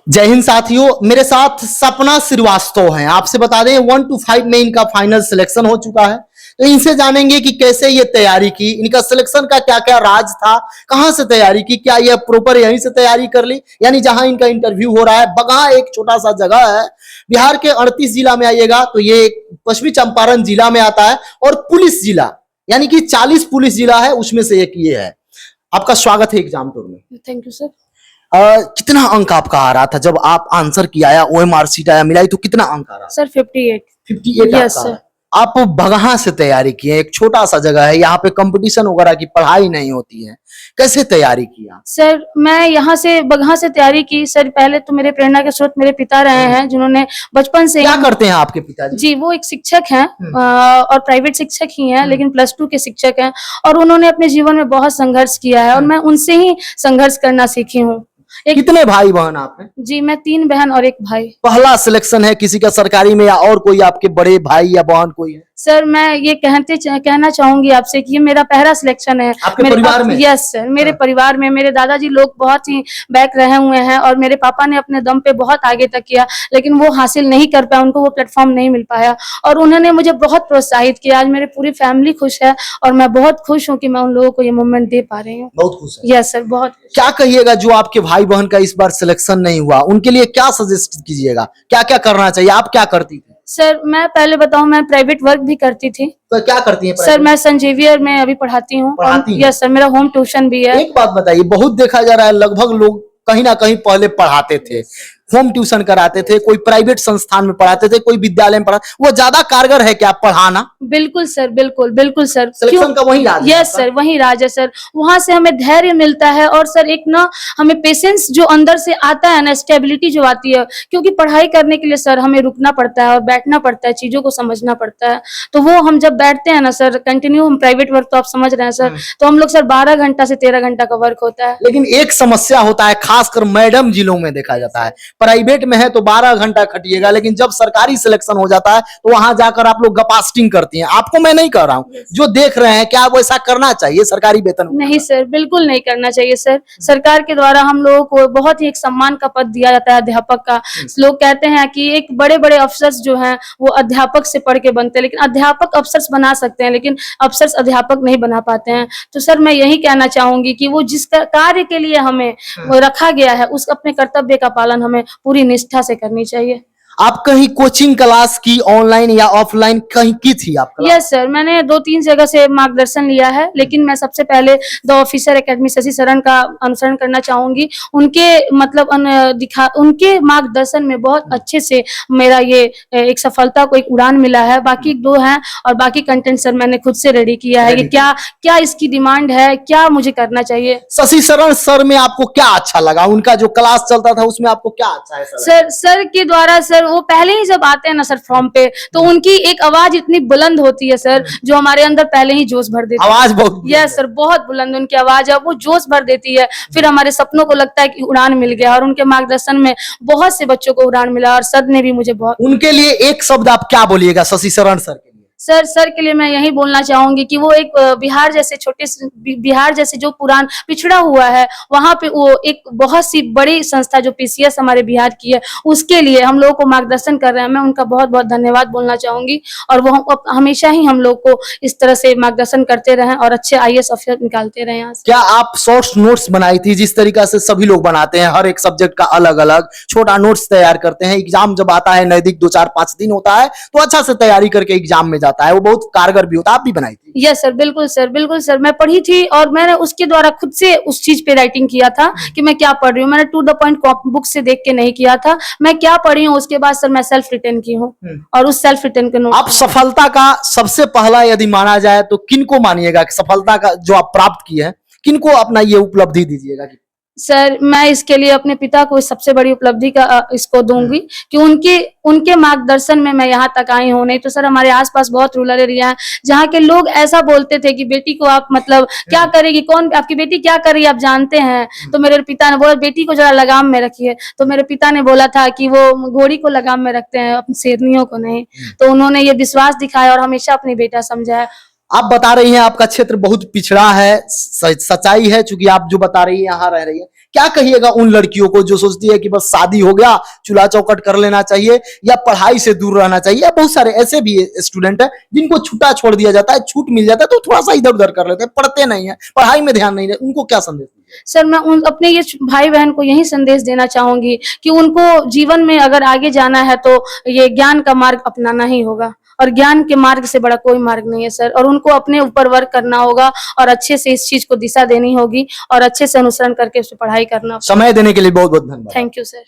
जय हिंद साथियों, मेरे साथ सपना श्रीवास्तव हैं। आपसे बता दें 1 to 5 में इनका फाइनल सिलेक्शन हो चुका है। तो इनसे जानेंगे कि कैसे ये तैयारी की, इनका सिलेक्शन का क्या क्या राज था, कहां से तैयारी की, क्या ये प्रॉपर यहीं से तैयारी कर ली, यानी जहां इनका इंटरव्यू हो रहा है बगहा एक छोटा सा जगह है, बिहार के 38 जिला में आइएगा तो ये पश्चिमी चंपारण जिला में आता है और पुलिस जिला यानी कि 40 पुलिस जिला है उसमें से एक ये है। आपका स्वागत है एग्जाम टूर में। Thank you sir. कितना अंक आपका आ रहा था जब आप आंसर किया या ओएमआर सीट आया मिलाई तो कितना अंक आ रहा सर 58 58 सर। आप बगहा से तैयारी किए, एक छोटा सा जगह है, यहाँ पे कंपटीशन वगैरह की पढ़ाई नहीं होती है, कैसे तैयारी किया? सर मैं यहाँ से बगहा से तैयारी की सर। पहले तो मेरे प्रेरणा के स्रोत मेरे पिता रहे हैं जिन्होंने बचपन से क्या करते हैं आपके पिताजी? जी वो एक शिक्षक हैं और प्राइवेट शिक्षक ही हैं, लेकिन +2 के शिक्षक हैं और उन्होंने अपने जीवन में बहुत संघर्ष किया है और मैं उनसे ही संघर्ष करना सीखी हूँ। कितने भाई बहन आप हैं? जी मैं 3 बहन और 1 भाई। पहला सिलेक्शन है किसी का सरकारी में या और कोई आपके बड़े भाई या बहन कोई है? सर मैं ये कहना चाहूंगी आपसे कि ये मेरा पहला सिलेक्शन है आपके परिवार में? यस सर, मेरे परिवार में मेरे दादाजी लोग बहुत ही बैक रहे हुए हैं और मेरे पापा ने अपने दम पे बहुत आगे तक किया, लेकिन वो हासिल नहीं कर पाया, उनको वो प्लेटफॉर्म नहीं मिल पाया और उन्होंने मुझे बहुत प्रोत्साहित किया। आज मेरी पूरी फैमिली खुश है और मैं बहुत खुश हूँ कि मैं उन लोगों को ये मूवमेंट दे पा रही हूँ। बहुत खुश है? यस सर, बहुत। क्या कहिएगा जो आपके भाई बहन का इस बार सिलेक्शन नहीं हुआ, उनके लिए क्या सजेस्ट कीजिएगा, क्या क्या करना चाहिए? आप क्या करती थी? सर मैं पहले बताऊं, मैं प्राइवेट वर्क भी करती थी। तो क्या करती हैं? सर मैं सेंट जेवियर में अभी पढ़ाती हूँ। यस सर, मेरा होम ट्यूशन भी है। एक बात बताइए, बहुत देखा जा रहा है लगभग लोग कहीं ना कहीं पहले पढ़ाते थे, होम ट्यूशन कराते थे, कोई प्राइवेट संस्थान में पढ़ाते थे, कोई विद्यालय में पढ़ाते, वो ज्यादा कारगर है क्या पढ़ाना? बिल्कुल सर, बिल्कुल बिल्कुल सर। सिलेक्शन का वही राज है? यस सर, वही राज है सर। वहां से हमें धैर्य मिलता है और सर एक ना हमें पेशेंस जो अंदर से आता है ना, स्टेबिलिटी जो आती है, क्योंकि पढ़ाई करने के लिए सर हमें रुकना पड़ता है और बैठना पड़ता है, चीजों को समझना पड़ता है। तो वो हम जब बैठते हैं ना सर कंटिन्यू, हम प्राइवेट वर्क तो आप समझ रहे हैं सर, तो हम लोग सर 12 घंटा से 13 घंटा का वर्क होता है। लेकिन एक समस्या होता है, खासकर मैडम जिलों में देखा जाता है, प्राइवेट में है तो 12 घंटा खटिएगा, लेकिन जब सरकारी सिलेक्शन हो जाता है तो वहां जाकर आप लोग गपास्टिंग करती हैं। आपको मैं नहीं कह रहा हूं, जो देख रहे हैं, क्या वो ऐसा करना चाहिए सरकारी वेतन? नहीं सर, बिल्कुल नहीं करना चाहिए सर। सरकार के द्वारा हम लोगों को बहुत ही एक सम्मान का पद दिया जाता है अध्यापक का। लोग कहते हैं कि एक बड़े बड़े अफसर्स जो हैं वो अध्यापक से पढ़ के बनते हैं, लेकिन अध्यापक अफसर्स बना सकते हैं लेकिन अफसर्स अध्यापक नहीं बना पाते हैं। तो सर मैं यही कहना चाहूंगी कि वो जिस कार्य के लिए हमें वो रखा गया है उस अपने कर्तव्य का पालन हमें पूरी निष्ठा से करनी चाहिए। आप कहीं कोचिंग क्लास की, ऑनलाइन या ऑफलाइन कहीं की थी आप? यस सर, मैंने 2-3 जगह से मार्गदर्शन लिया है, लेकिन मैं सबसे पहले द ऑफिसर एकेडमी शशि शरण का अनुसरण करना चाहूंगी। उनके मतलब उनके मार्गदर्शन में बहुत अच्छे से मेरा ये एक सफलता को एक उड़ान मिला है। बाकी 2 हैं और बाकी कंटेंट सर मैंने खुद से रेडी किया है कि क्या क्या इसकी डिमांड है, क्या मुझे करना चाहिए। शशि शरण सर में आपको क्या अच्छा लगा? उनका जो क्लास चलता था उसमें आपको क्या अच्छा है? सर के द्वारा सर वो पहले ही जब आते हैं ना सर फॉर्म पे, तो उनकी एक आवाज इतनी बुलंद होती है सर जो हमारे अंदर पहले ही जोश भर देती है। आवाज बहुत? यस सर, बहुत बुलंद उनकी आवाज है, वो जोश भर देती है। फिर हमारे सपनों को लगता है कि उड़ान मिल गया और उनके मार्गदर्शन में बहुत से बच्चों को उड़ान मिला और सर ने भी मुझे बहुत। उनके लिए एक शब्द आप क्या बोलिएगा शशि शरण सर के लिए? सर के लिए मैं यही बोलना चाहूंगी कि वो एक बिहार जैसे जो पुरान पिछड़ा हुआ है वहां पे वो एक बहुत सी बड़ी संस्था जो पीसीएस हमारे बिहार की है उसके लिए हम लोगों को मार्गदर्शन कर रहे हैं। मैं उनका बहुत बहुत धन्यवाद बोलना चाहूंगी और वो हमेशा ही हम लोग को इस तरह से मार्गदर्शन करते रहें और अच्छे आईएएस अफसर निकालते रहे। यहाँ क्या आप शॉर्ट नोट्स बनाई थी जिस तरीका से सभी लोग बनाते हैं, हर एक सब्जेक्ट का अलग अलग छोटा नोट्स तैयार करते हैं, एग्जाम जब आता है नजदीक 2-4-5 दिन होता है तो अच्छा से तैयारी करके एग्जाम में जाता है, वो बहुत कारगर भी होता है। आप भी बनाई थी? यस सर, बिल्कुल सर, बिल्कुल सर। मैं पढ़ी थी और मैंने उसके द्वारा खुद से उस चीज पे राइटिंग किया था कि मैं क्या पढ़ रही हूँ। मैंने टू द पॉइंट बुक से देख के नहीं किया था, मैं क्या पढ़ी हूँ उसके बाद सर मैं सेल्फ रिटर्न की हूँ और उस सेल्फ रिटर्न के नोट। आप सफलता का सबसे पहला यदि माना जाए तो किनको मानिएगा कि सफलता का जो आप प्राप्त की है, किनको अपना ये उपलब्धि दीजिएगा? सर मैं इसके लिए अपने पिता को सबसे बड़ी उपलब्धि का इसको दूंगी कि उनके मार्गदर्शन में मैं यहाँ तक आई हूँ। नहीं तो सर हमारे आसपास बहुत रूरल एरिया है जहाँ के लोग ऐसा बोलते थे कि बेटी को आप मतलब क्या करेगी, कौन आपकी बेटी क्या कर रही है आप जानते हैं? तो मेरे पिता ने बोला बेटी को जरा लगाम में रखिए। तो मेरे पिता ने बोला था कि वो घोड़ी को लगाम में रखते हैं, अपनी शेरनियों को नहीं। तो उन्होंने ये विश्वास दिखाया और हमेशा अपनी बेटा समझा है। आप बता रही हैं आपका क्षेत्र बहुत पिछड़ा है, सच्चाई है, चूंकि आप जो बता रही है यहाँ रह रही है, क्या कहिएगा उन लड़कियों को जो सोचती है कि बस शादी हो गया, चूल्हा चौखट कर लेना चाहिए या पढ़ाई से दूर रहना चाहिए? या बहुत सारे ऐसे भी स्टूडेंट है जिनको छूटा छोड़ दिया जाता है, छूट मिल जाता है तो थोड़ा सा इधर उधर कर लेते हैं, पढ़ते नहीं है, पढ़ाई में ध्यान नहीं देते, उनको क्या संदेश दीजिए? सर मैं उन अपने ये भाई बहन को यही संदेश देना चाहूंगी कि उनको जीवन में अगर आगे जाना है तो ये ज्ञान का मार्ग अपनाना ही होगा, और ज्ञान के मार्ग से बड़ा कोई मार्ग नहीं है सर। और उनको अपने ऊपर वर्क करना होगा और अच्छे से इस चीज को दिशा देनी होगी और अच्छे से अनुसरण करके उस पर पढ़ाई करना होगा। समय देने के लिए बहुत बहुत धन्यवाद। Thank you sir.